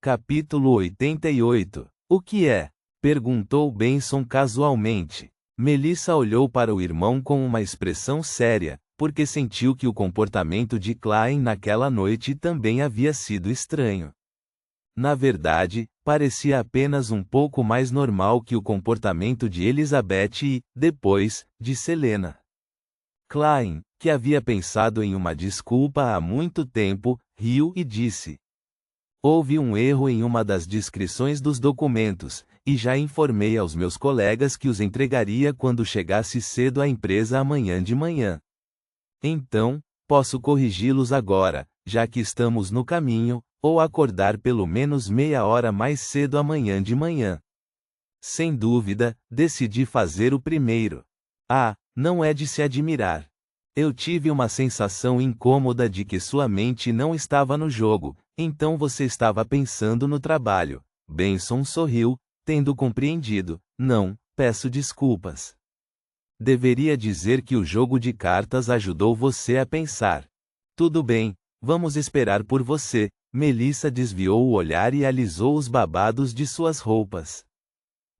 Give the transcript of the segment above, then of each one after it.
Capítulo 88. O que é? Perguntou Benson casualmente. Melissa olhou para o irmão com uma expressão séria, porque sentiu que o comportamento de Klein naquela noite também havia sido estranho. Na verdade, parecia apenas um pouco mais normal que o comportamento de Elizabeth e, depois, de Selena. Klein, que havia pensado em uma desculpa há muito tempo, riu e disse: houve um erro em uma das descrições dos documentos, e já informei aos meus colegas que os entregaria quando chegasse cedo à empresa amanhã de manhã. Então, posso corrigi-los agora, já que estamos no caminho, ou acordar pelo menos meia hora mais cedo amanhã de manhã. Sem dúvida, decidi fazer o primeiro. Ah, não é de se admirar. Eu tive uma sensação incômoda de que sua mente não estava no jogo, então você estava pensando no trabalho. Benson sorriu, tendo compreendido. Não, peço desculpas. Deveria dizer que o jogo de cartas ajudou você a pensar. Tudo bem, vamos esperar por você. Melissa desviou o olhar e alisou os babados de suas roupas.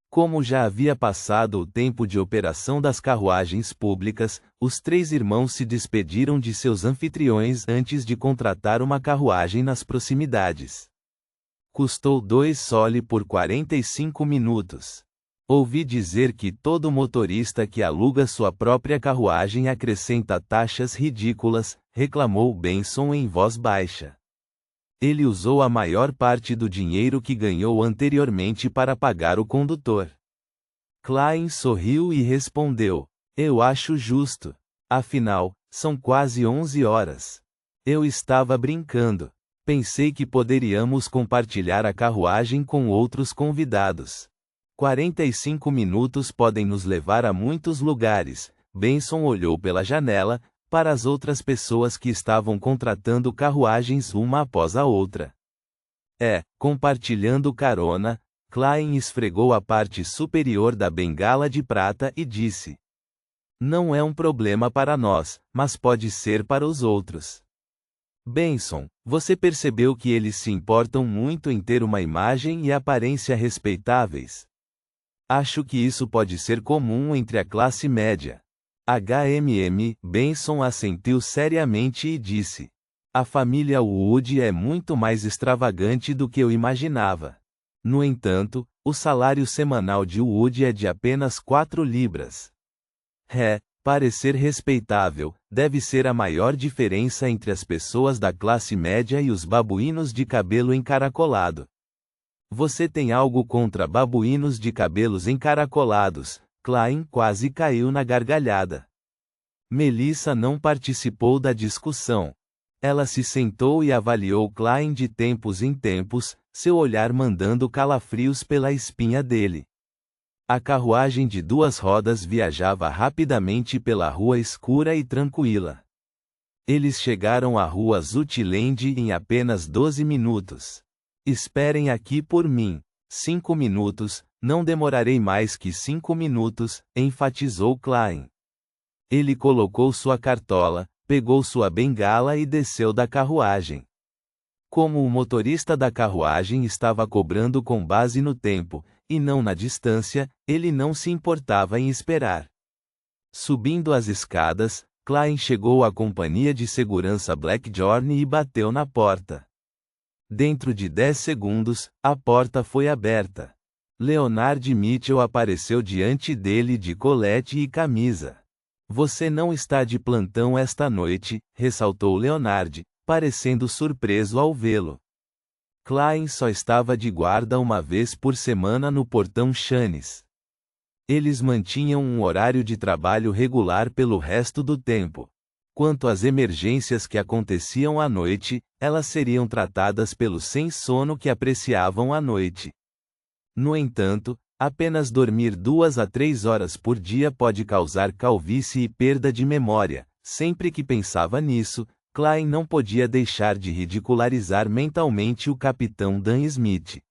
Como já havia passado o tempo de operação das carruagens públicas, os três irmãos se despediram de seus anfitriões antes de contratar uma carruagem nas proximidades. Custou 2 soli por 45 minutos. Ouvi dizer que todo motorista que aluga sua própria carruagem acrescenta taxas ridículas, reclamou Benson em voz baixa. Ele usou a maior parte do dinheiro que ganhou anteriormente para pagar o condutor. Klein sorriu e respondeu: eu acho justo. Afinal, são quase 11 horas. Eu estava brincando. Pensei que poderíamos compartilhar a carruagem com outros convidados. 45 minutos podem nos levar a muitos lugares. Benson olhou pela janela, para as outras pessoas que estavam contratando carruagens uma após a outra. Compartilhando carona, Klein esfregou a parte superior da bengala de prata e disse: não é um problema para nós, mas pode ser para os outros. Benson, você percebeu que eles se importam muito em ter uma imagem e aparência respeitáveis? Acho que isso pode ser comum entre a classe média. Benson assentiu seriamente e disse: a família Wood é muito mais extravagante do que eu imaginava. No entanto, o salário semanal de Wood é de apenas 4 libras. Parecer respeitável, deve ser a maior diferença entre as pessoas da classe média e os babuínos de cabelo encaracolado. Você tem algo contra babuínos de cabelos encaracolados? Klein quase caiu na gargalhada. Melissa não participou da discussão. Ela se sentou e avaliou Klein de tempos em tempos, seu olhar mandando calafrios pela espinha dele. A carruagem de 2 rodas viajava rapidamente pela rua escura e tranquila. Eles chegaram à rua Zutiland em apenas 12 minutos. Esperem aqui por mim. 5 minutos, não demorarei mais que 5 minutos, enfatizou Klein. Ele colocou sua cartola, pegou sua bengala e desceu da carruagem. Como o motorista da carruagem estava cobrando com base no tempo, e não na distância, ele não se importava em esperar. Subindo as escadas, Klein chegou à companhia de segurança Blackjorn e bateu na porta. Dentro de 10 segundos, a porta foi aberta. Leonard Mitchell apareceu diante dele de colete e camisa. Você não está de plantão esta noite, ressaltou Leonard, parecendo surpreso ao vê-lo. Klein só estava de guarda uma vez por semana no portão Chanes. Eles mantinham um horário de trabalho regular pelo resto do tempo. Quanto às emergências que aconteciam à noite, elas seriam tratadas pelos sem sono que apreciavam a noite. No entanto, apenas dormir 2 a 3 horas por dia pode causar calvície e perda de memória. Sempre que pensava nisso, Klein não podia deixar de ridicularizar mentalmente o capitão Dan Smith.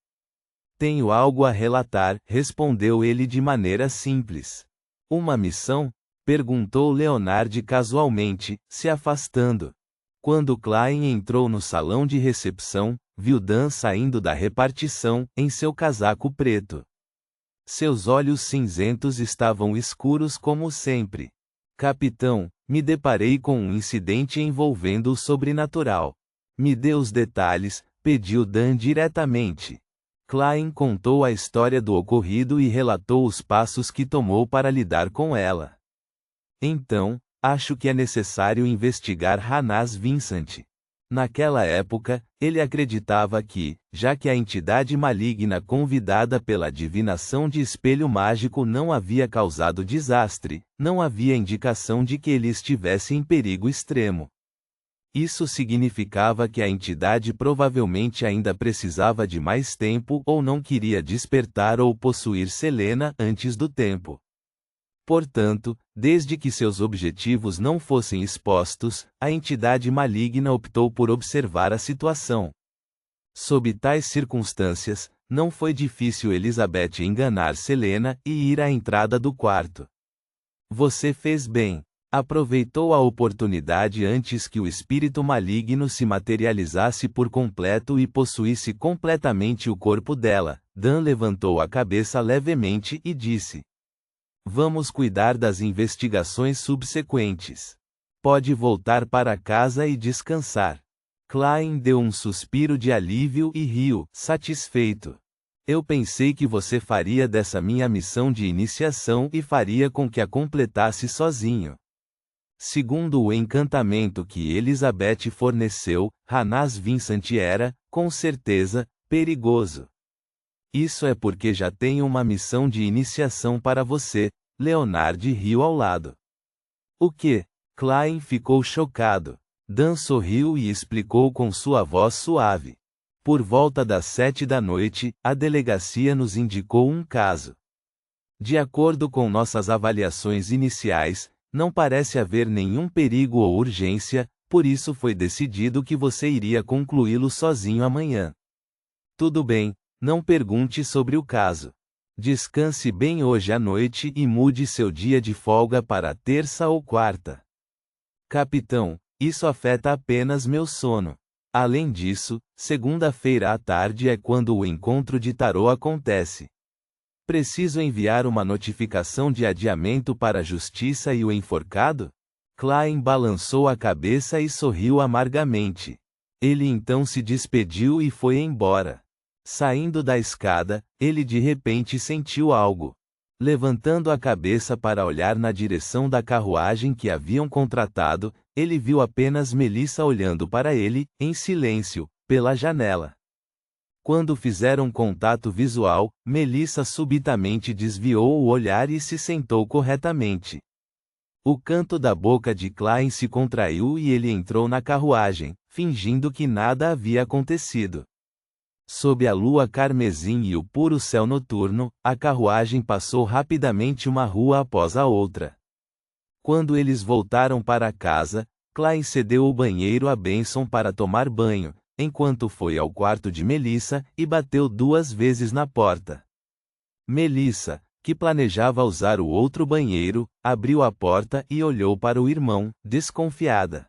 Tenho algo a relatar, respondeu ele de maneira simples. Uma missão? Perguntou Leonard casualmente, se afastando. Quando Klein entrou no salão de recepção, viu Dan saindo da repartição, em seu casaco preto. Seus olhos cinzentos estavam escuros como sempre. Capitão, me deparei com um incidente envolvendo o sobrenatural. Me dê os detalhes, pediu Dan diretamente. Klein contou a história do ocorrido e relatou os passos que tomou para lidar com ela. Então, acho que é necessário investigar Hannas Vincent. Naquela época, ele acreditava que, já que a entidade maligna convidada pela adivinação de espelho mágico não havia causado desastre, não havia indicação de que ele estivesse em perigo extremo. Isso significava que a entidade provavelmente ainda precisava de mais tempo ou não queria despertar ou possuir Selena antes do tempo. Portanto, desde que seus objetivos não fossem expostos, a entidade maligna optou por observar a situação. Sob tais circunstâncias, não foi difícil Elizabeth enganar Selena e ir à entrada do quarto. Você fez bem. Aproveitou a oportunidade antes que o espírito maligno se materializasse por completo e possuísse completamente o corpo dela. Dan levantou a cabeça levemente e disse: Vamos cuidar das investigações subsequentes. Pode voltar para casa e descansar. Klein deu um suspiro de alívio e riu, satisfeito. Eu pensei que você faria dessa minha missão de iniciação e faria com que a completasse sozinho. Segundo o encantamento que Elizabeth forneceu, Hannas Vincent era, com certeza, perigoso. Isso é porque já tenho uma missão de iniciação para você, Leonard riu ao lado. O quê? Klein ficou chocado. Dan sorriu e explicou com sua voz suave. Por volta das 7 da noite, a delegacia nos indicou um caso. De acordo com nossas avaliações iniciais, não parece haver nenhum perigo ou urgência, por isso foi decidido que você iria concluí-lo sozinho amanhã. Tudo bem, não pergunte sobre o caso. Descanse bem hoje à noite e mude seu dia de folga para terça ou quarta. Capitão, isso afeta apenas meu sono. Além disso, segunda-feira à tarde é quando o encontro de tarô acontece. Preciso enviar uma notificação de adiamento para a justiça e o enforcado? Klein balançou a cabeça e sorriu amargamente. Ele então se despediu e foi embora. Saindo da escada, ele de repente sentiu algo. Levantando a cabeça para olhar na direção da carruagem que haviam contratado, ele viu apenas Melissa olhando para ele, em silêncio, pela janela. Quando fizeram contato visual, Melissa subitamente desviou o olhar e se sentou corretamente. O canto da boca de Klein se contraiu e ele entrou na carruagem, fingindo que nada havia acontecido. Sob a lua carmesim e o puro céu noturno, a carruagem passou rapidamente uma rua após a outra. Quando eles voltaram para casa, Klein cedeu o banheiro a Benson para tomar banho, enquanto foi ao quarto de Melissa e bateu 2 vezes na porta. Melissa, que planejava usar o outro banheiro, abriu a porta e olhou para o irmão, desconfiada.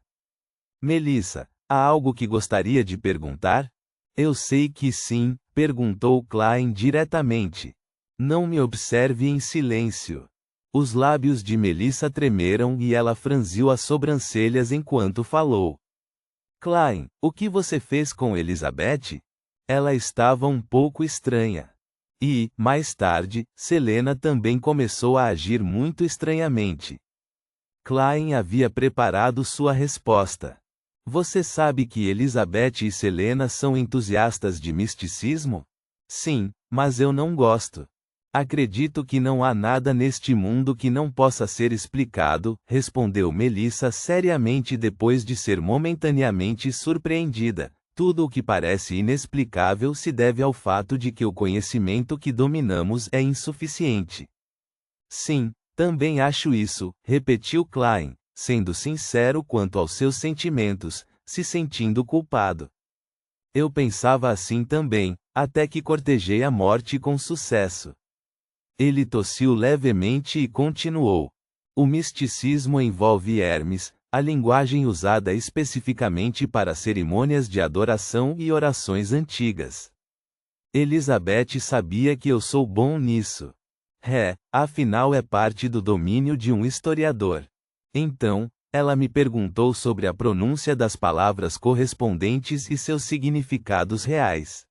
Melissa, há algo que gostaria de perguntar? Eu sei que sim, perguntou Klein diretamente. Não me observe em silêncio. Os lábios de Melissa tremeram e ela franziu as sobrancelhas enquanto falou. Klein, o que você fez com Elizabeth? Ela estava um pouco estranha. E, mais tarde, Selena também começou a agir muito estranhamente. Klein havia preparado sua resposta. Você sabe que Elizabeth e Selena são entusiastas de misticismo? Sim, mas eu não gosto. Acredito que não há nada neste mundo que não possa ser explicado, respondeu Melissa seriamente depois de ser momentaneamente surpreendida. Tudo o que parece inexplicável se deve ao fato de que o conhecimento que dominamos é insuficiente. Sim, também acho isso, repetiu Klein, sendo sincero quanto aos seus sentimentos, se sentindo culpado. Eu pensava assim também, até que cortejei a morte com sucesso. Ele tossiu levemente e continuou. O misticismo envolve Hermes, a linguagem usada especificamente para cerimônias de adoração e orações antigas. Elizabeth sabia que eu sou bom nisso. Afinal é parte do domínio de um historiador. Então, ela me perguntou sobre a pronúncia das palavras correspondentes e seus significados reais.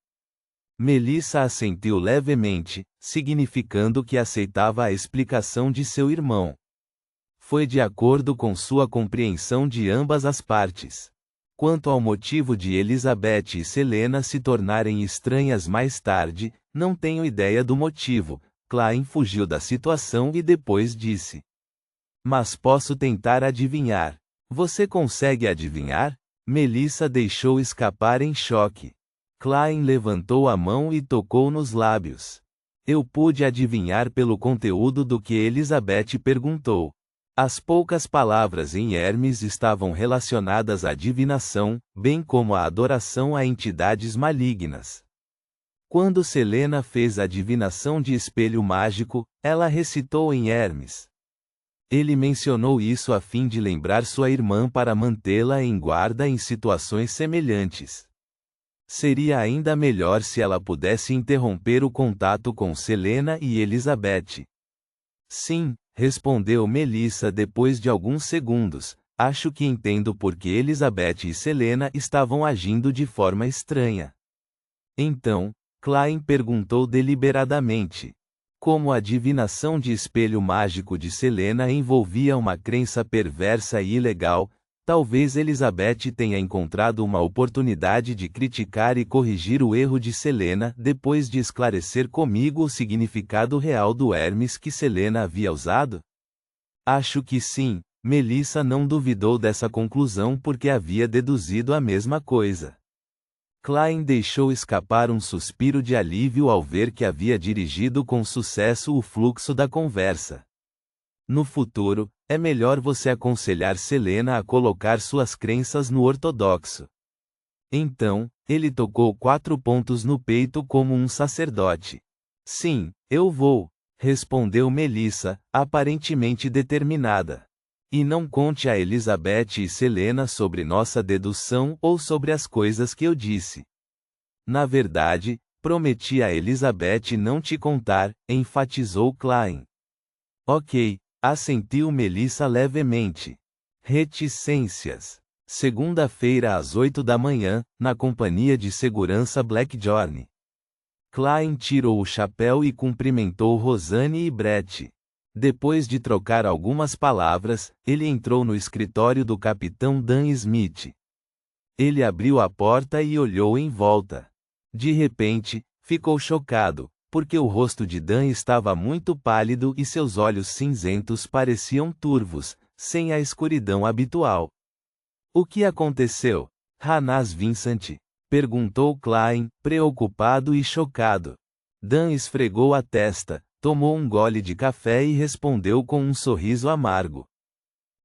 Melissa assentiu levemente, significando que aceitava a explicação de seu irmão. Foi de acordo com sua compreensão de ambas as partes. Quanto ao motivo de Elizabeth e Selena se tornarem estranhas mais tarde, não tenho ideia do motivo. Klein fugiu da situação e depois disse: "Mas posso tentar adivinhar." "Você consegue adivinhar?" Melissa deixou escapar em choque. Klein levantou a mão e tocou nos lábios. Eu pude adivinhar pelo conteúdo do que Elizabeth perguntou. As poucas palavras em Hermes estavam relacionadas à divinação, bem como à adoração a entidades malignas. Quando Selena fez a divinação de espelho mágico, ela recitou em Hermes. Ele mencionou isso a fim de lembrar sua irmã para mantê-la em guarda em situações semelhantes. Seria ainda melhor se ela pudesse interromper o contato com Selena e Elizabeth. Sim, respondeu Melissa depois de alguns segundos. Acho que entendo por que Elizabeth e Selena estavam agindo de forma estranha. Então, Klein perguntou deliberadamente. Como a divinação de espelho mágico de Selena envolvia uma crença perversa e ilegal, talvez Elizabeth tenha encontrado uma oportunidade de criticar e corrigir o erro de Selena depois de esclarecer comigo o significado real do Hermes que Selena havia usado? Acho que sim. Melissa não duvidou dessa conclusão porque havia deduzido a mesma coisa. Klein deixou escapar um suspiro de alívio ao ver que havia dirigido com sucesso o fluxo da conversa. No futuro, é melhor você aconselhar Selena a colocar suas crenças no ortodoxo. Então, ele tocou 4 pontos no peito como um sacerdote. Sim, eu vou, respondeu Melissa, aparentemente determinada. E não conte a Elizabeth e Selena sobre nossa dedução ou sobre as coisas que eu disse. Na verdade, prometi a Elizabeth não te contar, enfatizou Klein. Ok. Assentiu Melissa levemente. Reticências. Segunda-feira às 8 da manhã, na companhia de segurança Blackjorn. Klein tirou o chapéu e cumprimentou Rosanne e Brett. Depois de trocar algumas palavras, ele entrou no escritório do capitão Dan Smith. Ele abriu a porta e olhou em volta. De repente, ficou chocado, porque o rosto de Dan estava muito pálido e seus olhos cinzentos pareciam turvos, sem a escuridão habitual. O que aconteceu? Hannas Vincent? Perguntou Klein, preocupado e chocado. Dan esfregou a testa, tomou um gole de café e respondeu com um sorriso amargo.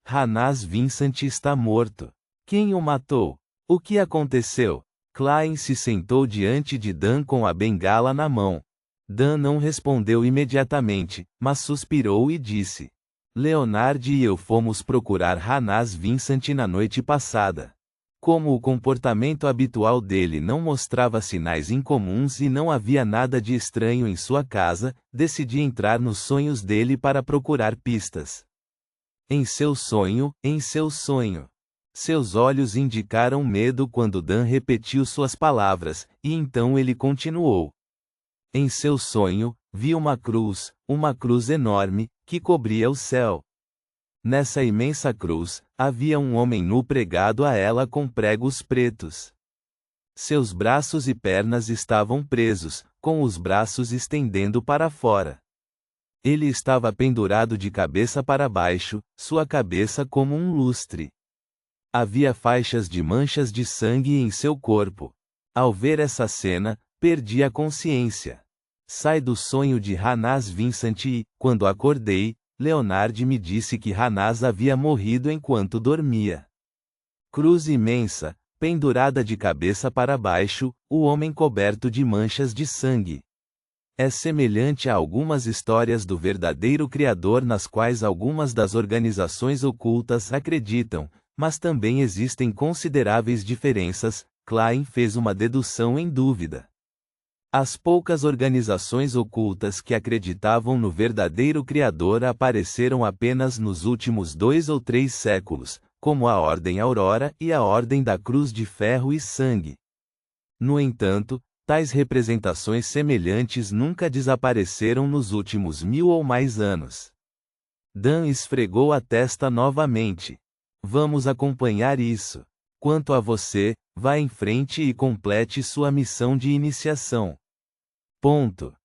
Hannas Vincent está morto. Quem o matou? O que aconteceu? Klein se sentou diante de Dan com a bengala na mão. Dan não respondeu imediatamente, mas suspirou e disse: Leonard e eu fomos procurar Hannas Vincent na noite passada. Como o comportamento habitual dele não mostrava sinais incomuns e não havia nada de estranho em sua casa, decidi entrar nos sonhos dele para procurar pistas. Em seu sonho, em seu sonho. Seus olhos indicaram medo quando Dan repetiu suas palavras, e então ele continuou. Em seu sonho, vi uma cruz enorme, que cobria o céu. Nessa imensa cruz, havia um homem nu pregado a ela com pregos pretos. Seus braços e pernas estavam presos, com os braços estendendo para fora. Ele estava pendurado de cabeça para baixo, sua cabeça como um lustre. Havia faixas de manchas de sangue em seu corpo. Ao ver essa cena, perdi a consciência. Sai do sonho de Hannas Vincent e, quando acordei, Leonard me disse que Hannas havia morrido enquanto dormia. Cruz imensa, pendurada de cabeça para baixo, o homem coberto de manchas de sangue. É semelhante a algumas histórias do verdadeiro Criador nas quais algumas das organizações ocultas acreditam, Mas também existem consideráveis diferenças. Klein fez uma dedução em dúvida. As poucas organizações ocultas que acreditavam no verdadeiro Criador apareceram apenas nos últimos 2 ou 3 séculos, como a Ordem Aurora e a Ordem da Cruz de Ferro e Sangue. No entanto, tais representações semelhantes nunca desapareceram nos últimos 1000 ou mais anos. Dan esfregou a testa novamente. Vamos acompanhar isso. Quanto a você, vá em frente e complete sua missão de iniciação. Ponto.